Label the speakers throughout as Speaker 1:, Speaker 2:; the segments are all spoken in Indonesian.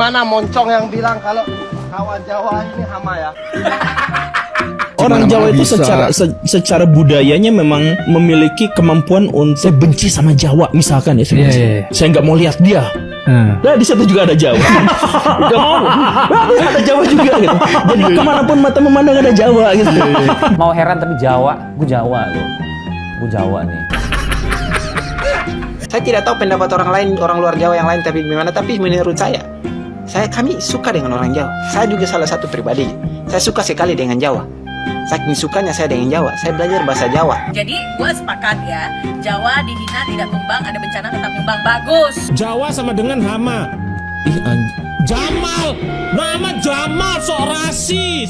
Speaker 1: Mana moncong yang bilang kalau kawan Jawa ini hama ya?
Speaker 2: Orang Jawa itu secara budayanya memang memiliki kemampuan untuk saya benci sama Jawa misalkan ya. Saya nggak mau lihat dia. Nah di situ juga ada Jawa. Gak mau. Ada Jawa juga gitu. Jadi kemanapun mata memandang ada Jawa gitu.
Speaker 3: Mau heran tapi Jawa, gue Jawa loh. Gue Jawa nih.
Speaker 4: Saya tidak tahu pendapat orang lain, orang luar Jawa yang lain tapi gimana. Tapi menurut kami suka dengan orang Jawa. Saya juga salah satu pribadi. Saya suka sekali dengan Jawa. Saking sukanya saya dengan Jawa, saya belajar bahasa Jawa.
Speaker 5: Jadi gue sepakat ya, Jawa dihina tidak tumbang, ada bencana tetap nyumbang. Bagus.
Speaker 6: Jawa sama dengan hama. Jamal, nama Jamal sok rasis.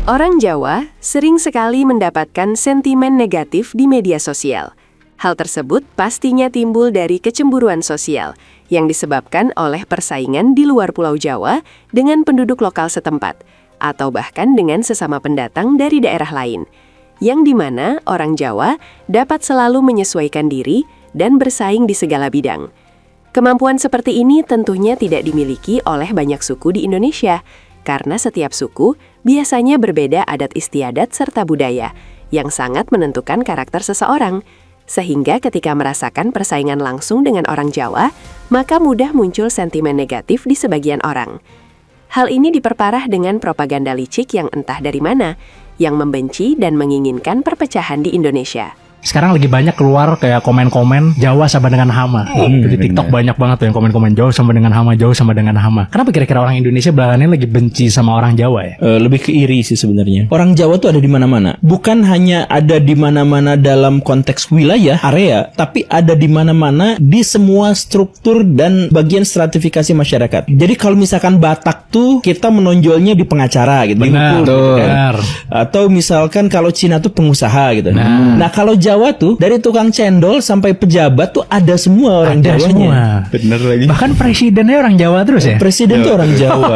Speaker 7: Orang Jawa sering sekali mendapatkan sentimen negatif di media sosial. Hal tersebut pastinya timbul dari kecemburuan sosial yang disebabkan oleh persaingan di luar Pulau Jawa dengan penduduk lokal setempat, atau bahkan dengan sesama pendatang dari daerah lain, yang dimana orang Jawa dapat selalu menyesuaikan diri dan bersaing di segala bidang. Kemampuan seperti ini tentunya tidak dimiliki oleh banyak suku di Indonesia, karena setiap suku biasanya berbeda adat istiadat serta budaya, yang sangat menentukan karakter seseorang. Sehingga ketika merasakan persaingan langsung dengan orang Jawa, maka mudah muncul sentimen negatif di sebagian orang. Hal ini diperparah dengan propaganda licik yang entah dari mana, yang membenci dan menginginkan perpecahan di Indonesia.
Speaker 8: Sekarang lagi banyak keluar kayak komen-komen Jawa sama dengan hama. Di TikTok banyak banget tuh yang komen-komen Jawa sama dengan hama, Jawa sama dengan hama. Kenapa kira-kira orang Indonesia belakangan lagi benci sama orang Jawa ya?
Speaker 2: Lebih ke iri sih sebenarnya. Orang Jawa tuh ada di mana-mana. Bukan hanya ada di mana-mana dalam konteks wilayah, area, tapi ada di mana-mana di semua struktur dan bagian stratifikasi masyarakat. Jadi kalau misalkan Batak tuh kita menonjolnya di pengacara gitu.
Speaker 8: Benar, benar.
Speaker 2: Atau misalkan kalau Cina tuh pengusaha gitu. Nah kalau Jawa tuh dari tukang cendol sampai pejabat tuh ada semua orang
Speaker 8: ada
Speaker 2: Jawanya.
Speaker 8: Semua.
Speaker 2: Bener lagi.
Speaker 8: Bahkan presidennya orang Jawa terus ya?
Speaker 2: Presiden tuh orang Jawa.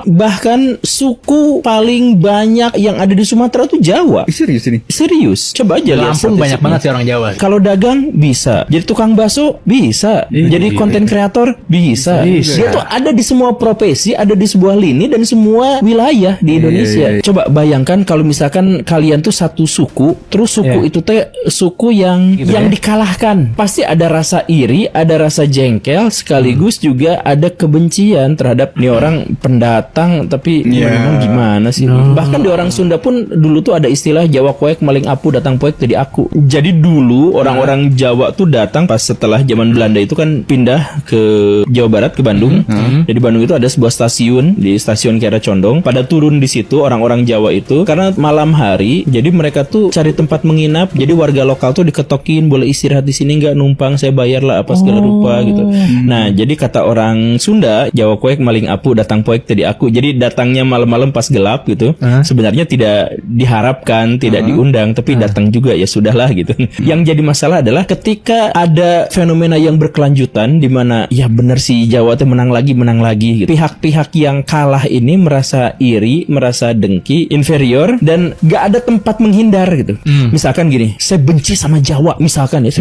Speaker 2: Bahkan suku paling banyak yang ada di Sumatera tuh Jawa.
Speaker 9: Serius ini?
Speaker 2: Serius. Coba aja lihat.
Speaker 8: Lampung banyak banget sih orang Jawa.
Speaker 2: Kalau dagang bisa. Jadi tukang bakso bisa. Jadi konten kreator bisa. Dia tuh ada di semua profesi, ada di sebuah lini dan semua wilayah di Indonesia. Coba bayangkan kalau misalkan kalian tuh satu suku, terus suku itu teh suku yang gitu yang dikalahkan. Pasti ada rasa iri, ada rasa jengkel, sekaligus juga ada kebencian terhadap nih orang pendatang, tapi memang gimana sih? Bahkan di orang Sunda pun dulu tuh ada istilah Jawa koek maling apu datang poek jadi aku. Jadi dulu orang-orang Jawa tuh datang pas setelah zaman Belanda itu kan pindah ke Jawa Barat, ke Bandung. Jadi Bandung itu ada sebuah stasiun, di stasiun Kiara Condong. Pada turun di situ orang-orang Jawa itu karena malam hari, jadi mereka tuh cari tempat menginap. Jadi warga lokal tuh diketokin, boleh istirahat di sini nggak, numpang saya bayar lah apa segala rupa gitu. Nah jadi kata orang Sunda, Jawa koek maling apu datang poek tadi aku. Jadi datangnya malam-malam pas gelap gitu. Sebenarnya tidak diharapkan, tidak diundang, tapi datang juga ya sudahlah gitu. Yang jadi masalah adalah ketika ada fenomena yang berkelanjutan di mana ya benar sih Jawa tuh menang lagi gitu. Pihak-pihak yang kalah ini merasa iri, merasa dengki, inferior dan nggak ada tempat menghindar gitu. Misalkan gini, saya benci sama Jawa misalkan ya,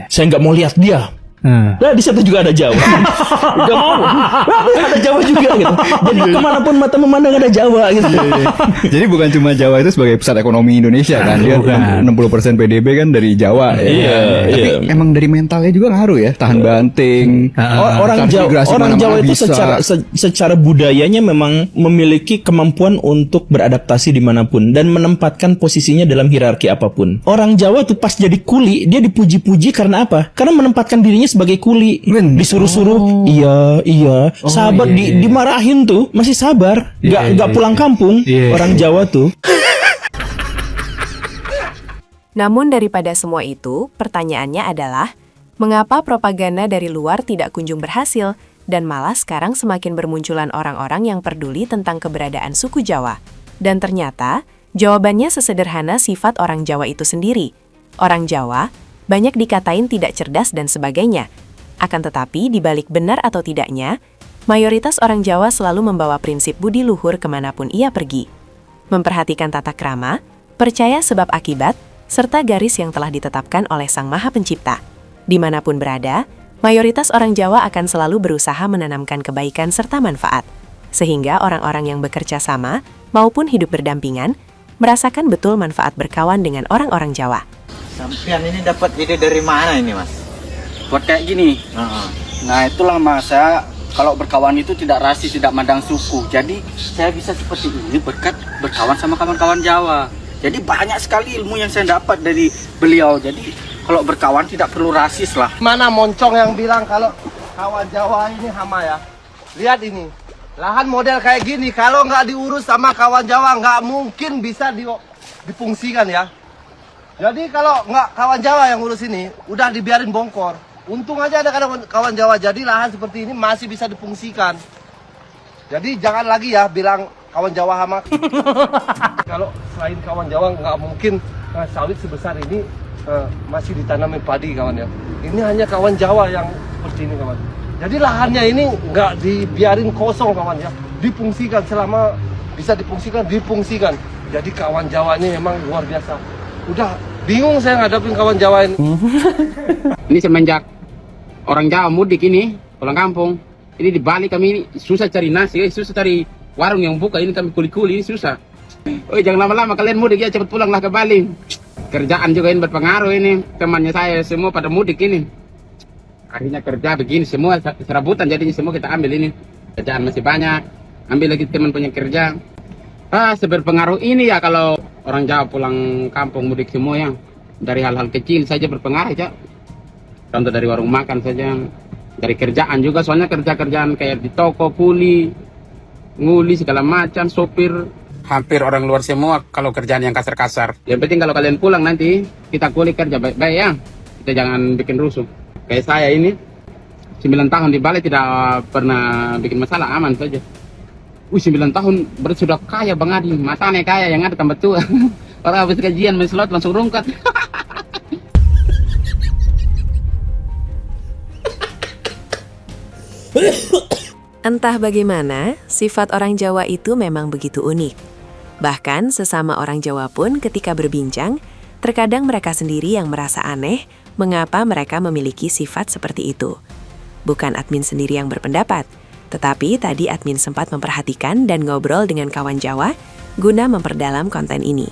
Speaker 2: saya nggak mau lihat dia. Nah di situ juga ada Jawa. Gak mau. Ada Jawa juga gitu. Jadi kemanapun mata memandang ada Jawa gitu.
Speaker 9: Jadi bukan cuma Jawa itu sebagai pusat ekonomi Indonesia kan. Dia 60% PDB kan dari Jawa. Tapi emang dari mentalnya juga ngaruh ya. Tahan banting.
Speaker 2: Orang Jawa itu secara budayanya memang memiliki kemampuan untuk beradaptasi dimanapun dan menempatkan posisinya dalam hierarki apapun. Orang Jawa tuh pas jadi kuli, dia dipuji-puji karena apa? Karena menempatkan dirinya sebagai kuli, disuruh-suruh, iya, sabar, dimarahin tuh masih sabar, nggak pulang kampung. Orang Jawa tuh.
Speaker 7: Namun daripada semua itu, pertanyaannya adalah, mengapa propaganda dari luar tidak kunjung berhasil, dan malah sekarang semakin bermunculan orang-orang yang peduli tentang keberadaan suku Jawa? Dan ternyata, jawabannya sesederhana sifat orang Jawa itu sendiri. Orang Jawa banyak dikatain tidak cerdas dan sebagainya. Akan tetapi, dibalik benar atau tidaknya, mayoritas orang Jawa selalu membawa prinsip budi luhur kemanapun ia pergi. Memperhatikan tata krama, percaya sebab akibat, serta garis yang telah ditetapkan oleh Sang Maha Pencipta. Dimanapun berada, mayoritas orang Jawa akan selalu berusaha menanamkan kebaikan serta manfaat, sehingga orang-orang yang bekerja sama maupun hidup berdampingan merasakan betul manfaat berkawan dengan orang-orang Jawa.
Speaker 4: Sampean ini dapat ide dari mana ini, Mas?
Speaker 1: Buat kayak gini. Nah itulah mas, saya kalau berkawan itu tidak rasis, tidak mandang suku. Jadi saya bisa seperti ini berkat berkawan sama kawan-kawan Jawa. Jadi banyak sekali ilmu yang saya dapat dari beliau. Jadi kalau berkawan tidak perlu rasis lah. Mana moncong yang bilang kalau kawan Jawa ini hama ya? Lihat ini, lahan model kayak gini kalau nggak diurus sama kawan Jawa nggak mungkin bisa difungsikan ya. Jadi kalau nggak kawan Jawa yang ngurus ini, udah dibiarin bongkor. Untung aja ada kawan Jawa, jadi lahan seperti ini masih bisa difungsikan. Jadi jangan lagi ya bilang kawan Jawa hama. Kalau selain kawan Jawa nggak mungkin sawit sebesar ini masih ditanami padi kawan ya. Ini hanya kawan Jawa yang seperti ini kawan. Jadi lahannya ini nggak dibiarin kosong kawan ya. Difungsikan selama bisa difungsikan. Jadi kawan Jawa ini memang luar biasa. Udah bingung saya ngadapin kawan Jawa ini.
Speaker 10: Ini semenjak orang Jawa mudik ini pulang kampung. Ini di Bali kami ini susah cari nasi, susah cari warung yang buka. Ini kami kuli-kuli ini susah. Oh jangan lama-lama kalian mudik ya, cepat pulanglah ke Bali. Kerjaan juga ini berpengaruh ini. Temannya saya semua pada mudik ini. Akhirnya kerja begini semua serabutan, jadinya semua kita ambil ini. Kerjaan masih banyak. Ambil lagi teman punya kerja. Seberpengaruh ini ya kalau orang Jawa pulang kampung mudik semua ya. Dari hal-hal kecil saja berpengaruh ya. Contoh dari warung makan saja. Dari kerjaan juga, soalnya kerja-kerjaan kayak di toko, kuli, nguli segala macam, sopir. Hampir orang luar semua kalau kerjaan yang kasar-kasar. Yang penting kalau kalian pulang nanti kita kulik kerja baik-baik ya. Kita jangan bikin rusuh. Kayak saya ini 9 tahun di Bali tidak pernah bikin masalah, aman saja. 9 tahun berarti sudah kaya Bang Adi. Matanya kaya, yang ada tambah tua. Orang habis gajian main slot langsung rungkat.
Speaker 7: Entah bagaimana, sifat orang Jawa itu memang begitu unik. Bahkan sesama orang Jawa pun ketika berbincang, terkadang mereka sendiri yang merasa aneh mengapa mereka memiliki sifat seperti itu. Bukan admin sendiri yang berpendapat, tetapi tadi admin sempat memperhatikan dan ngobrol dengan kawan Jawa guna memperdalam konten ini.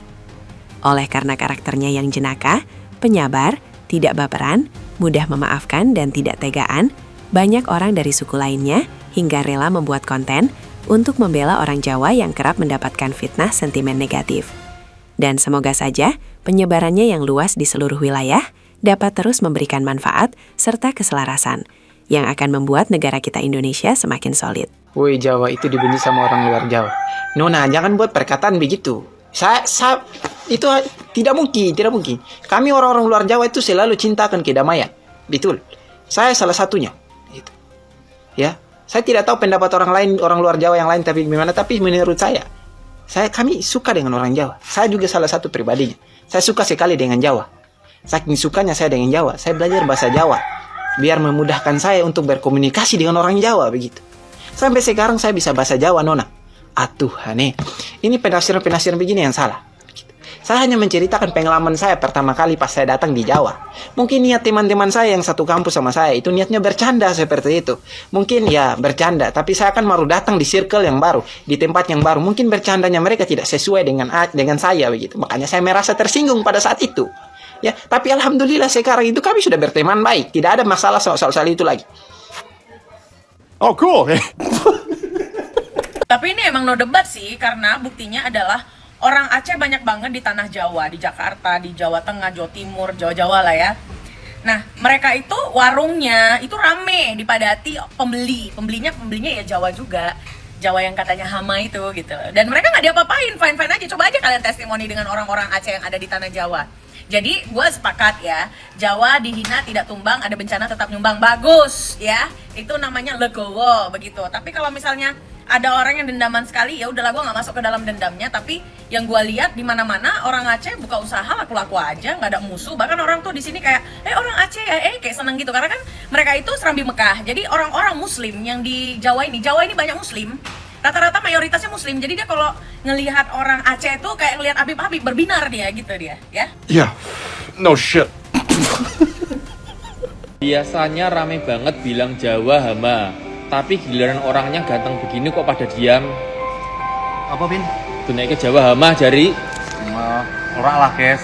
Speaker 7: Oleh karena karakternya yang jenaka, penyabar, tidak baperan, mudah memaafkan dan tidak tegaan, banyak orang dari suku lainnya hingga rela membuat konten untuk membela orang Jawa yang kerap mendapatkan fitnah sentimen negatif. Dan semoga saja penyebarannya yang luas di seluruh wilayah dapat terus memberikan manfaat serta keselarasan yang akan membuat negara kita Indonesia semakin solid.
Speaker 4: Woi Jawa itu dibenci sama orang luar Jawa. Nona, jangan buat perkataan begitu. Saya itu tidak mungkin. Kami orang-orang luar Jawa itu selalu cintakan kedamaian. Betul. Saya salah satunya. Itu. Ya. Saya tidak tahu pendapat orang lain, orang luar Jawa yang lain tapi gimana, tapi menurut kami suka dengan orang Jawa. Saya juga salah satu pribadinya. Saya suka sekali dengan Jawa. Saking sukanya saya dengan Jawa, saya belajar bahasa Jawa biar memudahkan saya untuk berkomunikasi dengan orang Jawa begitu. Sampai sekarang saya bisa bahasa Jawa, Nona. Tuhan, ini penafsiran begini yang salah. Saya hanya menceritakan pengalaman saya pertama kali pas saya datang di Jawa. Mungkin niat teman-teman saya yang satu kampus sama saya itu niatnya bercanda seperti itu. Mungkin ya bercanda, tapi saya kan baru datang di circle yang baru, di tempat yang baru. Mungkin bercandanya mereka tidak sesuai dengan saya begitu. Makanya saya merasa tersinggung pada saat itu. Ya, tapi alhamdulillah sekarang itu kami sudah berteman baik. Tidak ada masalah soal itu lagi.
Speaker 6: Oh cool.
Speaker 5: Tapi ini emang no debat sih, karena buktinya adalah orang Aceh banyak banget di tanah Jawa, di Jakarta, di Jawa Tengah, Jawa Timur, Jawa-Jawa lah ya. Nah, mereka itu warungnya itu rame, dipadati pembelinya ya Jawa juga. Jawa yang katanya hama itu gitu. Dan mereka nggak diapa-apain, fine-fine aja. Coba aja kalian testimoni dengan orang-orang Aceh yang ada di tanah Jawa. Jadi gue sepakat ya, Jawa dihina tidak tumbang, ada bencana tetap nyumbang. Bagus ya, itu namanya legowo begitu. Tapi kalau misalnya ada orang yang dendaman sekali, ya udahlah gue nggak masuk ke dalam dendamnya. Tapi yang gue lihat di mana-mana orang Aceh buka usaha laku-laku aja, nggak ada musuh. Bahkan orang tuh di sini kayak, orang Aceh ya, kayak seneng gitu. Karena kan mereka itu serambi Mekah. Jadi orang-orang Muslim yang di Jawa ini banyak Muslim. Rata-rata mayoritasnya Muslim. Jadi dia kalau ngelihat orang Aceh tuh kayak ngelihat Habib berbinar dia gitu dia, ya.
Speaker 6: Yeah, no shit.
Speaker 11: Biasanya rame banget bilang Jawa hama, tapi giliran orangnya ganteng begini kok pada diam.
Speaker 1: Apa, Bin?
Speaker 11: Naik ke Jawa hama jari.
Speaker 1: Ora lah, guys.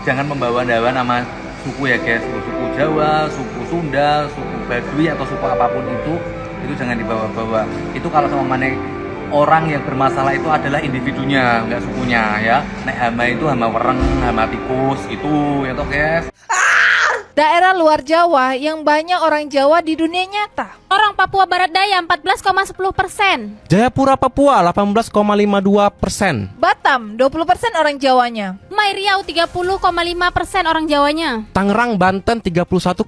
Speaker 1: Jangan membawa-bawa nama suku ya, guys. Suku Jawa, suku Sunda, suku Baduy atau suku apapun itu jangan dibawa-bawa. Itu kalau sama mana orang yang bermasalah itu adalah individunya, enggak sukunya ya. Nek hama itu hama wereng, hama tikus itu ya toh, guys.
Speaker 12: Daerah luar Jawa yang banyak orang Jawa di dunia nyata.
Speaker 13: Orang Papua Barat Daya 14,10%.
Speaker 14: Jayapura Papua 18,52%.
Speaker 12: Batam 20% orang Jawanya.
Speaker 13: Mai Riau 30,5% orang Jawanya.
Speaker 14: Tangerang Banten 31,22%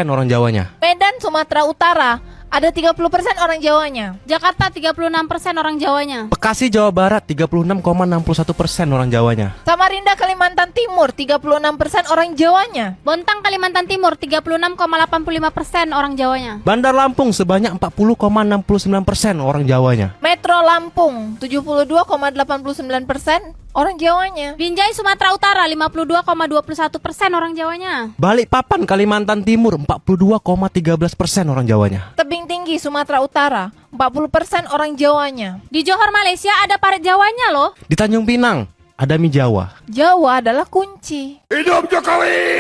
Speaker 14: orang Jawanya.
Speaker 12: Medan Sumatera Utara ada 30% orang Jawanya.
Speaker 13: Jakarta 36% orang Jawanya.
Speaker 14: Bekasi Jawa Barat 36,61% orang Jawanya.
Speaker 12: Samarinda Kalimantan Timur 36% orang Jawanya.
Speaker 13: Bontang Kalimantan Timur 36,85% orang Jawanya.
Speaker 14: Bandar Lampung sebanyak 40,69% orang Jawanya.
Speaker 12: Metro Lampung 72,89% orang Jawanya.
Speaker 13: Binjai Sumatera Utara 52,21% orang Jawanya.
Speaker 14: Balikpapan Kalimantan Timur 42,13% orang Jawanya.
Speaker 12: Tebing Tinggi Sumatera Utara 40% orang Jawanya.
Speaker 13: Di Johor Malaysia ada paret Jawanya loh.
Speaker 14: Di Tanjung Pinang ada mie Jawa.
Speaker 12: Jawa adalah kunci.
Speaker 6: Hidup Jokowi!